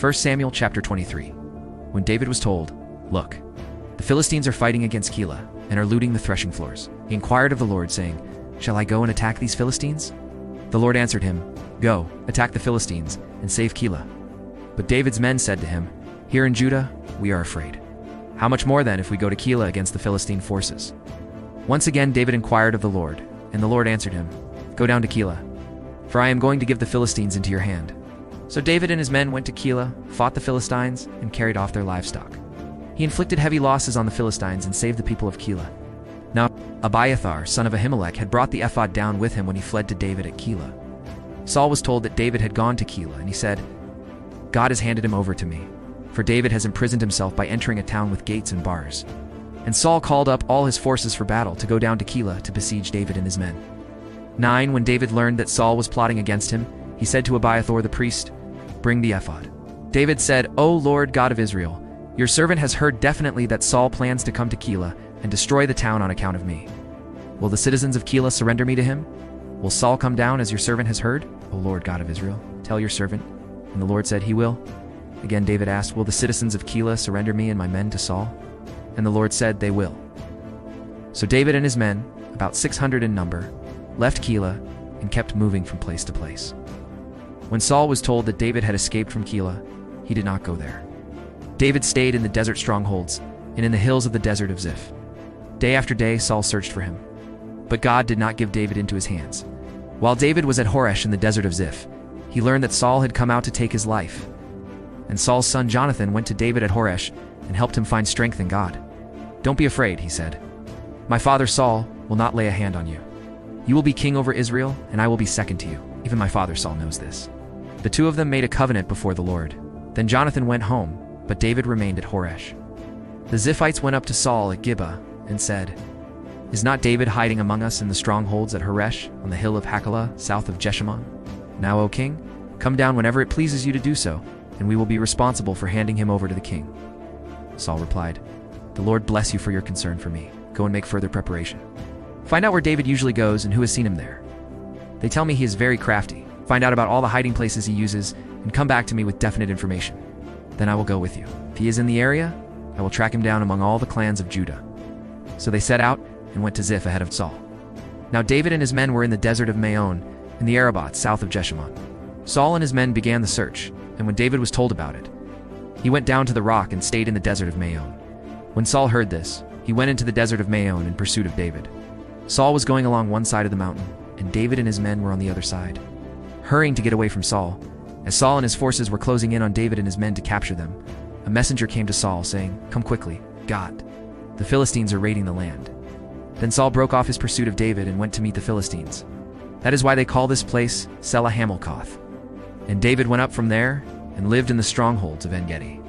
1 Samuel chapter 23. When David was told, "Look, the Philistines are fighting against Keilah and are looting the threshing floors," he inquired of the Lord, saying, "Shall I go and attack these Philistines?" The Lord answered him, "Go, attack the Philistines, and save Keilah." But David's men said to him, "Here in Judah, we are afraid. How much more then if we go to Keilah against the Philistine forces?" Once again David inquired of the Lord, and the Lord answered him, "Go down to Keilah, for I am going to give the Philistines into your hand." So David and his men went to Keilah, fought the Philistines, and carried off their livestock. He inflicted heavy losses on the Philistines and saved the people of Keilah. Now Abiathar, son of Ahimelech, had brought the ephod down with him when he fled to David at Keilah. Saul was told that David had gone to Keilah, and he said, "God has handed him over to me, for David has imprisoned himself by entering a town with gates and bars." And Saul called up all his forces for battle to go down to Keilah to besiege David and his men. 9. When David learned that Saul was plotting against him, he said to Abiathar the priest, "Bring the ephod." David said, "O Lord God of Israel, your servant has heard definitely that Saul plans to come to Keilah and destroy the town on account of me. Will the citizens of Keilah surrender me to him? Will Saul come down as your servant has heard? O Lord God of Israel, tell your servant." And the Lord said, "He will." Again David asked, "Will the citizens of Keilah surrender me and my men to Saul?" And the Lord said, "They will." So David and his men, about 600 in number, left Keilah and kept moving from place to place. When Saul was told that David had escaped from Keilah, he did not go there. David stayed in the desert strongholds and in the hills of the Desert of Ziph. Day after day Saul searched for him, but God did not give David into his hands. While David was at Horesh in the Desert of Ziph, he learned that Saul had come out to take his life. And Saul's son Jonathan went to David at Horesh and helped him find strength in God. "Don't be afraid," he said. "My father Saul will not lay a hand on you. You will be king over Israel, and I will be second to you. Even my father Saul knows this." The two of them made a covenant before the Lord. Then Jonathan went home, but David remained at Horesh. The Ziphites went up to Saul at Gibeah and said, "Is not David hiding among us in the strongholds at Horesh on the hill of Hakilah, south of Jeshimon? Now, O king, come down whenever it pleases you to do so, and we will be responsible for handing him over to the king." Saul replied, "The Lord bless you for your concern for me. Go and make further preparation. Find out where David usually goes and who has seen him there. They tell me he is very crafty. Find out about all the hiding places he uses and come back to me with definite information. Then I will go with you. If he is in the area, I will track him down among all the clans of Judah." So they set out and went to Ziph ahead of Saul. Now David and his men were in the Desert of Maon in the Arabah south of Jeshimon. Saul and his men began the search, and when David was told about it, he went down to the rock and stayed in the Desert of Maon. When Saul heard this, he went into the Desert of Maon in pursuit of David. Saul was going along one side of the mountain, and David and his men were on the other side, hurrying to get away from Saul. As Saul and his forces were closing in on David and his men to capture them, a messenger came to Saul, saying, "Come quickly, God, the Philistines are raiding the land." Then Saul broke off his pursuit of David and went to meet the Philistines. That is why they call this place Sela Hammahlekoth. And David went up from there and lived in the strongholds of En Gedi.